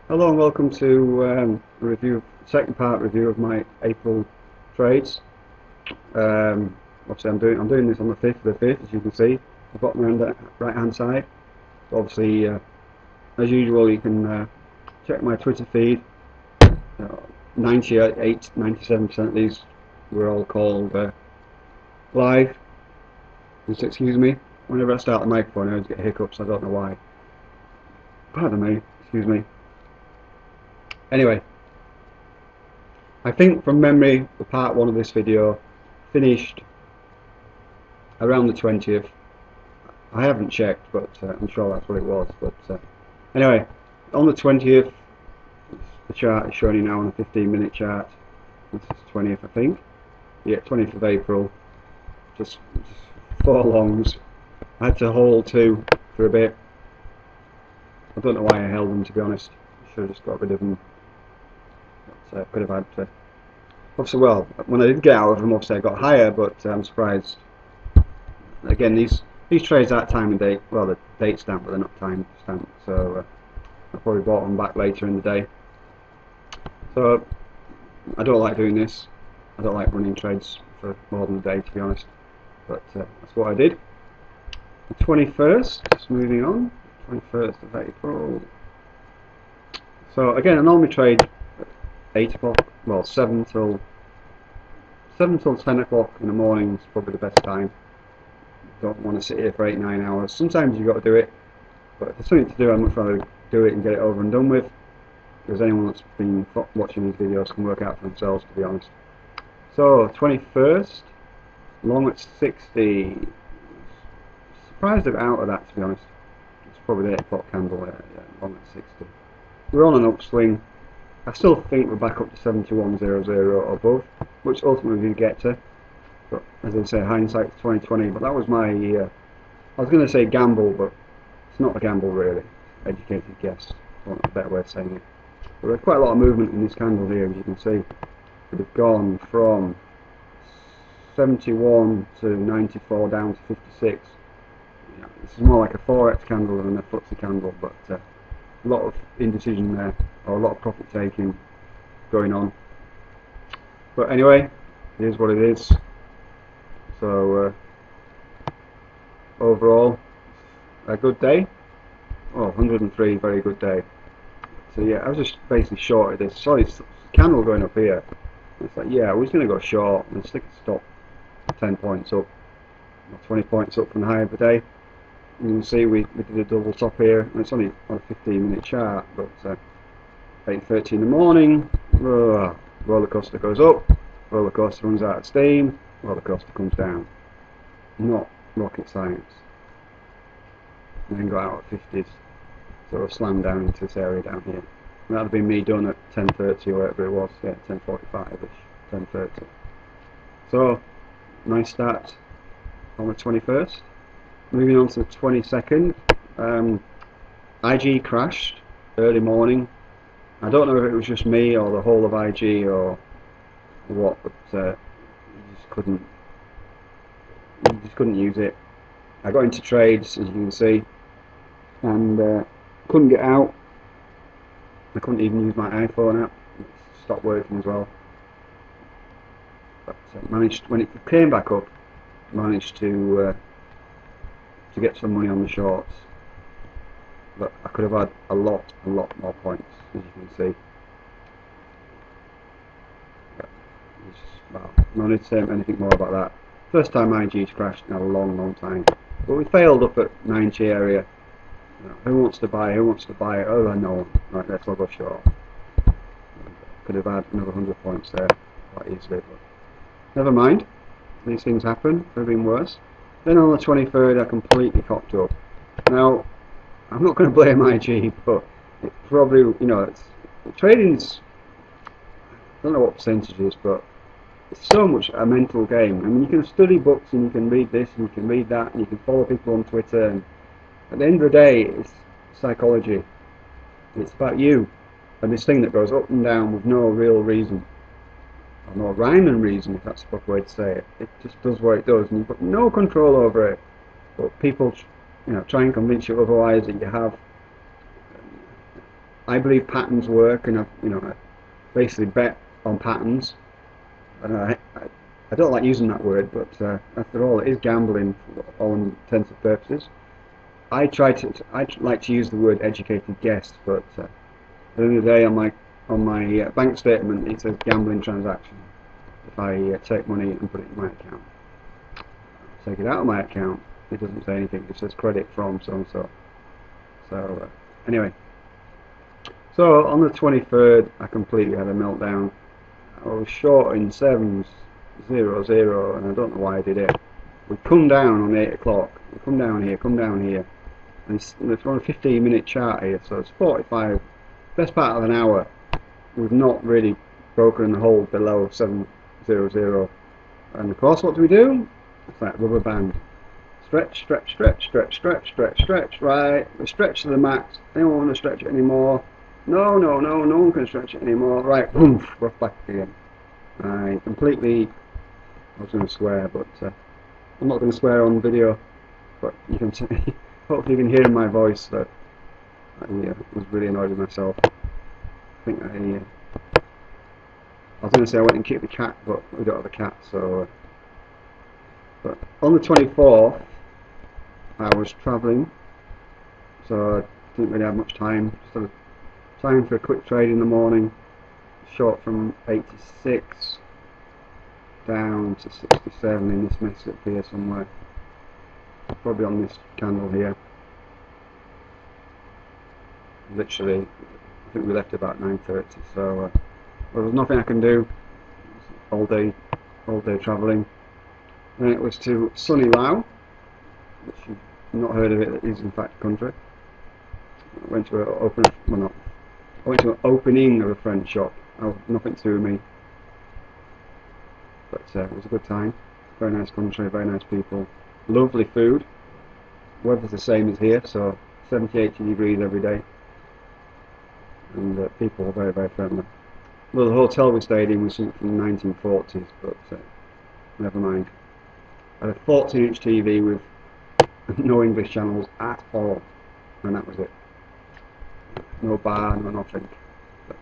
Hello and welcome to a review, second part review of my April trades. Obviously, I'm doing this on the 5th of the 5th, as you can see, the bottom right hand side. So obviously, as usual, you can check my Twitter feed. 98, 97% of these were all called live. Just excuse me. Whenever I start the microphone, I always get hiccups. I don't know why. Pardon me. Excuse me. Anyway. I think from memory the part 1 of this video finished around the 20th. I haven't checked, but I'm sure that's what it was. But anyway, on the 20th, the chart is showing you now on a 15-minute chart. This is 20th, I think. Yeah, 20th of April. Just 4 longs. I had to hold 2 for a bit. I don't know why I held them, to be honest. I should have just got rid of them. But could have had obviously, well, when I did get out of them, obviously I got higher, but I'm surprised. Again, these trades aren't time and date. Well, the date stamp, but they're not time stamped. So I probably bought them back later in the day. So I don't like doing this. I don't like running trades for more than a day, to be honest. But that's what I did. The 21st, just moving on. 21st of April. So again, I normally trade at 8 o'clock. Well, 7 till 10 o'clock in the morning is probably the best time. Don't want to sit here for 8-9 hours. Sometimes you've got to do it, but if there's something to do, I'd much rather do it and get it over and done with, because anyone that's been watching these videos can work out for themselves, to be honest. So 21st, long at 60. Surprised it out of that, to be honest. It's probably the 8 o'clock candle there, yeah, long at 60. We're on an upswing. I still think we're back up to 71.00 or above, which ultimately we get to. But as I say, hindsight's 2020. But that was my, I was going to say gamble, but it's not a gamble really. Educated guess. I want a better way of saying it. But there's quite a lot of movement in this candle here, as you can see. We've gone from 71 to 94 down to 56. Yeah, this is more like a forex candle than a FTSE candle, but a lot of indecision there, or a lot of profit taking going on. But anyway, it is what it is. So overall, a good day. Oh, 103, very good day. So yeah, I was just basically shorted this. Sorry, it's candle going up here. It's like, yeah, I was going to go short and stick a stop 10 points up, or 20 points up from the high of the day. You can see we did a double top here, and it's only on a 15-minute chart, but 8:30 in the morning, roller coaster goes up, roller coaster runs out of steam, roller coaster comes down. Not rocket science. And then got out at 50s, sort of slammed down into this area down here. And that'd have been me done at 10:30 or whatever it was, yeah, 10:45ish, 10:30. So, nice start on the 21st. Moving on to the 22nd, IG crashed early morning. I don't know if it was just me or the whole of IG or what, but you just couldn't use it. I got into trades, as you can see, and couldn't get out. I couldn't even use my iPhone app. It stopped working as well. But managed, when it came back up, managed to get some money on the shorts. But I could have had a lot more points, as you can see. Well, no need to say anything more about that. First time IG's crashed in a long time. But we failed up at 90 area. You know, who wants to buy? Who wants to buy it? Oh, no one. Right, let's all go short. Could have had another 100 points there quite easily, but never mind. These things happen. Could have been worse. Then on the 23rd, I completely cocked up. Now, I'm not going to blame IG, but it probably, you know, trading's, I don't know what percentage it is, but it's so much a mental game. I mean, you can study books and you can read this and you can read that and you can follow people on Twitter, and at the end of the day, it's psychology. It's about you and this thing that goes up and down with no real reason, or no rhyme and reason, if that's the proper way to say it. It just does what it does, and you've got no control over it. But people, you know, try and convince you otherwise, that you have. I believe patterns work, and I basically bet on patterns. And I don't like using that word, but after all, it is gambling for all intents and purposes. I like to use the word educated guess, but at the end of the day, on my bank statement, it says gambling transaction. If I take money and put it in my account, take it out of my account, it doesn't say anything. It says credit from so and so. So anyway, so on the 23rd, I completely had a meltdown. I was short in 7-0-0, and I don't know why I did it. We come down on 8 o'clock. We come down here, and it's on a 15-minute chart here, so it's 45, best part of an hour. We've not really broken the hold below 7-0-0, and of course, what do? It's that rubber band. Stretch, stretch, stretch, stretch, stretch, stretch, stretch. Right, we stretch to the max. Anyone want to stretch it anymore? No, no, no, no one can stretch it anymore. Right, boom, we're back again. I completely, I was going to swear, but I'm not going to swear on video. But you can hopefully you can hear in my voice that I was really annoyed with myself. I think I was going to say I went and kicked the cat, but we don't have a cat, so. But on the 24th, I was travelling, so I didn't really have much time. Just had time for a quick trade in the morning. Short from 86 down to 67 in this mess up here somewhere. Probably on this candle here. Literally, I think we left about 9:30. So there was nothing I can do. All day travelling. And it was to sunny Laos, which you've not heard of it. It is in fact a country. I went to I went to an opening of a French shop. Nothing to do with me, but it was a good time. Very nice country, very nice people, lovely food. Weather's the same as here, so 70-80 degrees every day, and people are very, very friendly. Well, the hotel we stayed in was something from the 1940s, but never mind. I had a 14-inch TV with no English channels at all, and that was it. No bar, no nothing. But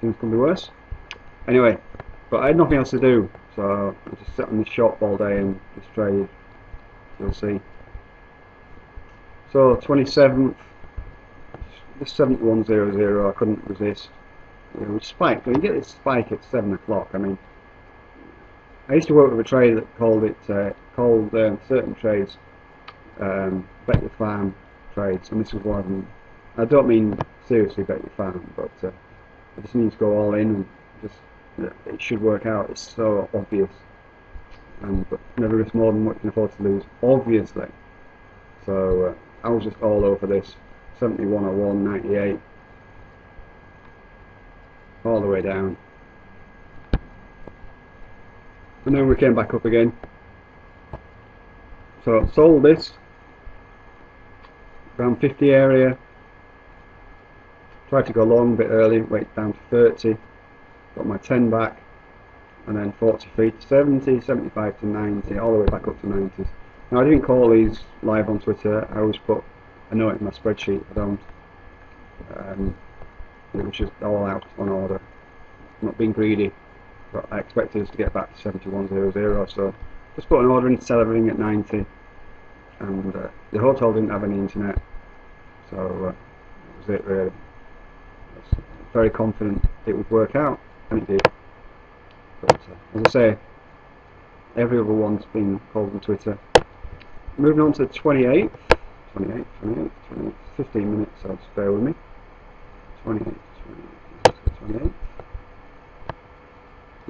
things can be worse. Anyway, but I had nothing else to do, so I just sat in the shop all day and just traded. You'll see. So 27th, this 7100, I couldn't resist. We spiked. When you get this spike at 7 o'clock, I mean, I used to work with a trader that called certain trades bet your farm trades, and this was one of them. I don't mean seriously bet your farm, but I just need to go all in and just it should work out. It's so obvious, but never risk more than what you can afford to lose, obviously. So I was just all over this 7101, 98, all the way down. And then we came back up again. So sold this around 50 area. Tried to go long a bit early, wait down to 30. Got my 10 back, and then 43 to 70, 75 to 90, all the way back up to 90s. Now I didn't call these live on Twitter. I always put a note in my spreadsheet. I don't. It was just all out on order. Not being greedy. But I expected us to get back to 7100, so just put an order in to sell everything at 90, and the hotel didn't have any internet, so that was it really. I was very confident it would work out, and it did. But as I say, every other one's been called on Twitter. Moving on to 28, 15 minutes, so just bear with me. 28.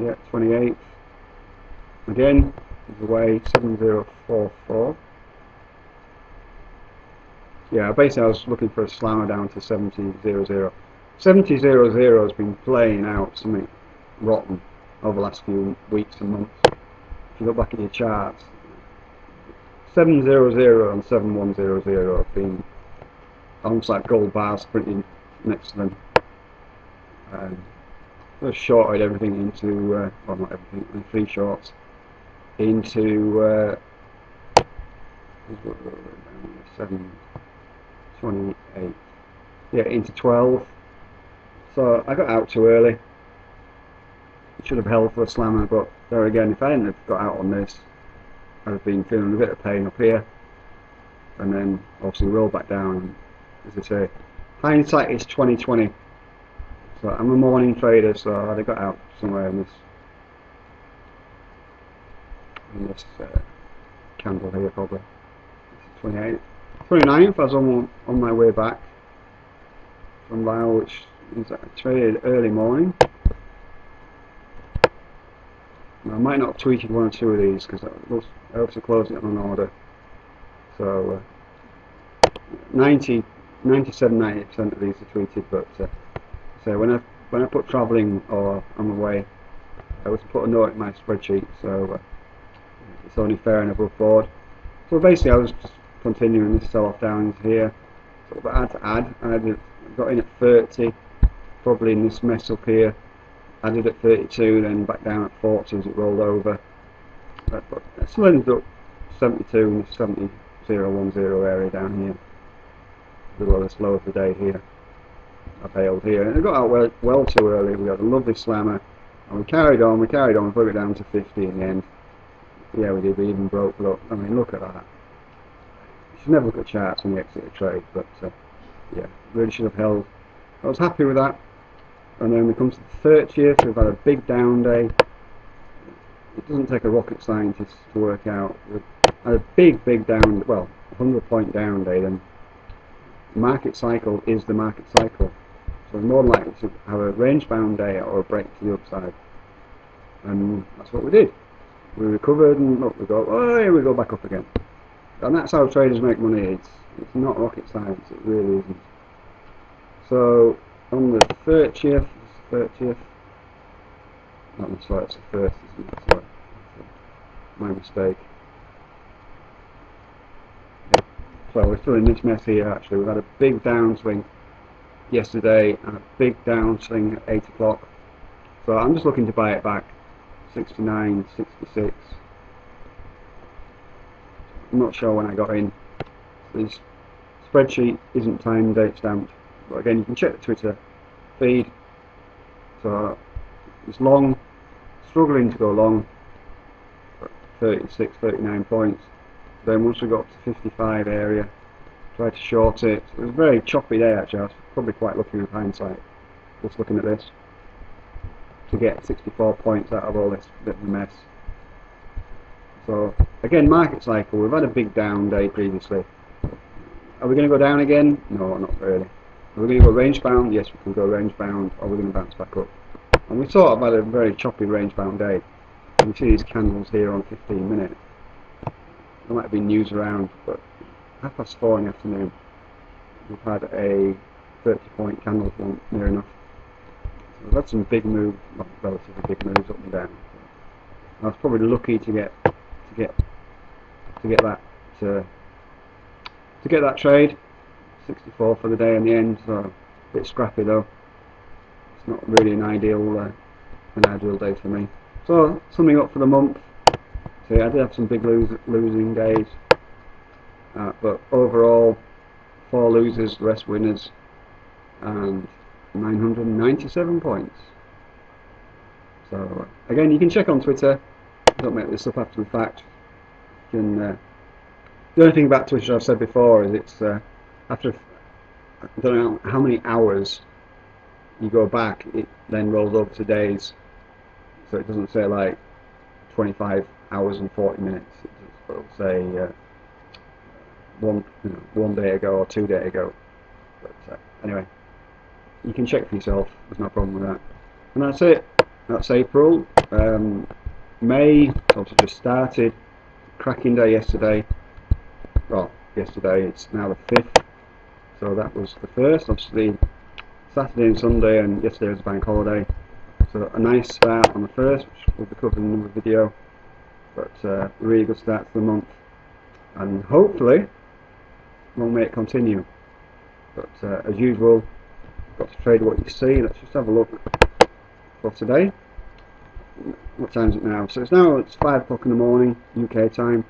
Yeah, 28. Again, the way 7044. Yeah, basically I was looking for a slammer down to 7000. 7000 has been playing out something rotten over the last few weeks and months. If you look back at your charts, 700 and 7100 have been almost like gold bars printed next to them. I shorted everything into, well not everything, in 3 shorts, into 7, 28, yeah, into 12, So I got out too early. Should have held for a slammer, but there again, if I hadn't have got out on this, I'd have been feeling a bit of pain up here, and then obviously roll back down. And, as I say, hindsight is 20/20. So I'm a morning trader, so I'd have got out somewhere in this candle here probably. This is 29th. I was on my way back from Laos, which is traded early morning. I might not have tweeted one or two of these because I also closed it on an order. So 97–90% of these are tweeted, but so when I put travelling or on the way, I always put a note in my spreadsheet, so it's only fair and above board. So basically I was just continuing this sell-off down here. So I had to add. I got in at 30, probably in this mess up here. Added at 32, then back down at 40 as it rolled over. But I still ended up 72 in the 70.010 area down here. The lowest low of the day here. I bailed here, and I got out well too early. We had a lovely slammer, and we carried on, broke it down to 50 in the end. Yeah, we did. We even broke. Look, I mean, look at that. You should never look at charts when you exit a trade, but yeah, really should have held. I was happy with that. And then when it comes to the 30th, we've had a big down day. It doesn't take a rocket scientist to work out. We've had a big down, well, 100-point down day. Then the market cycle is the market cycle. So we're more likely to have a range-bound day or a break to the upside. And that's what we did. We recovered, and look, we go, oh, here we go back up again. And that's how traders make money. It's not rocket science. It really isn't. So on the 30th, not the sorry, it's the first, isn't it? Sorry, my mistake. Yeah. So we're still in this mess here. Actually, we've had a big downswing yesterday and a big downswing at 8 o'clock. So I'm just looking to buy it back. 69, 66. I'm not sure when I got in. This spreadsheet isn't time date stamped, but again, you can check the Twitter feed. So it's long, struggling to go long, 36, 39 points. Then once we got to 55 area, tried to short it. It was a very choppy day actually. I was probably quite lucky with hindsight, just looking at this, to get 64 points out of all this bit of a mess. So again, market cycle, we've had a big down day previously. Are we going to go down again? No, not really. Are we going to go range bound? Yes, we can go range bound, or we're going to bounce back up. And we sort of had a very choppy range bound day. You see these candles here on 15 minutes. There might be news around, but 4:30 in the afternoon, we've had a 30-point candle from near enough. So we've had some big moves, not relatively big moves up and down. I was probably lucky to get that trade. 64 for the day in the end, so a bit scrappy though. It's not really an ideal day for me. So summing up for the month, so yeah, I did have some big losing days, but overall 4 losers, the rest winners, and 997 points. So again, you can check on Twitter. Don't make this up after the fact. You can, the only thing about Twitter I've said before is it's after I don't know how many hours you go back, it then rolls over to days. So it doesn't say like 25 hours and 40 minutes. It'll say one day ago or 2 days ago. But anyway, you can check for yourself. There's no problem with that. And that's it. That's April. May also just started. Cracking day yesterday. Well, yesterday, it's now the 5th. So that was the 1st. Obviously, Saturday and Sunday, and yesterday was a bank holiday. So a nice start on the 1st, which we'll be covering in another video. But a really good start to the month. And hopefully, long may it continue. But as usual, got to trade what you see. Let's just have a look for today. What time is it now? So it's 5 o'clock in the morning, UK time.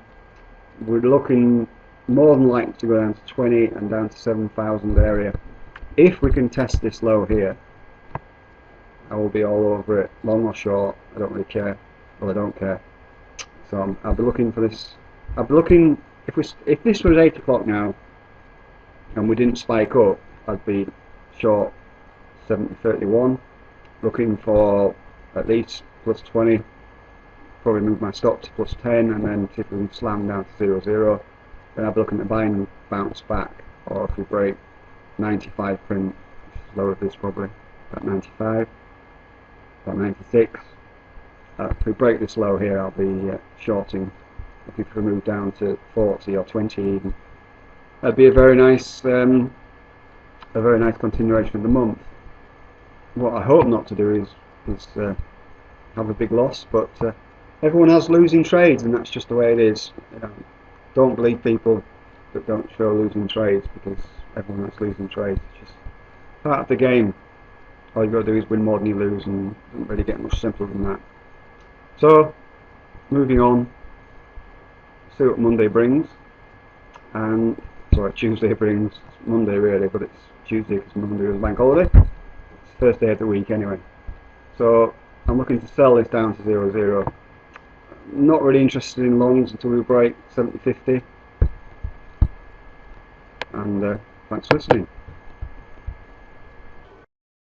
We're looking more than likely to go down to 20 and down to 7,000 area. If we can test this low here, I will be all over it, long or short. I don't really care. Well, I don't care. So I'll be looking for this. I'll be looking, if this was 8 o'clock now and we didn't spike up, I'd be short 70.31, looking for at least plus 20. Probably move my stop to plus 10, and then see if we can slam down to 0.0. Then I'll be looking at buying bounce back, or if we break 95 print, which is lower this probably, about 95, about 96. If we break this low here, I'll be shorting. Looking for a move down to 40 or 20 even. That'd be a very nice continuation of the month. What I hope not to do is have a big loss, but everyone has losing trades, and that's just the way it is. You know, don't believe people that don't show losing trades, because everyone has losing trades. It's just part of the game. All you've got to do is win more than you lose, and it doesn't really get much simpler than that. So, moving on, see what Monday brings, and sorry, Tuesday brings. It's Monday really, but it's Tuesday because Monday was bank holiday. It's the first day of the week anyway. So I'm looking to sell this down to 0.0. Not really interested in longs until we break 70.50. And thanks for listening.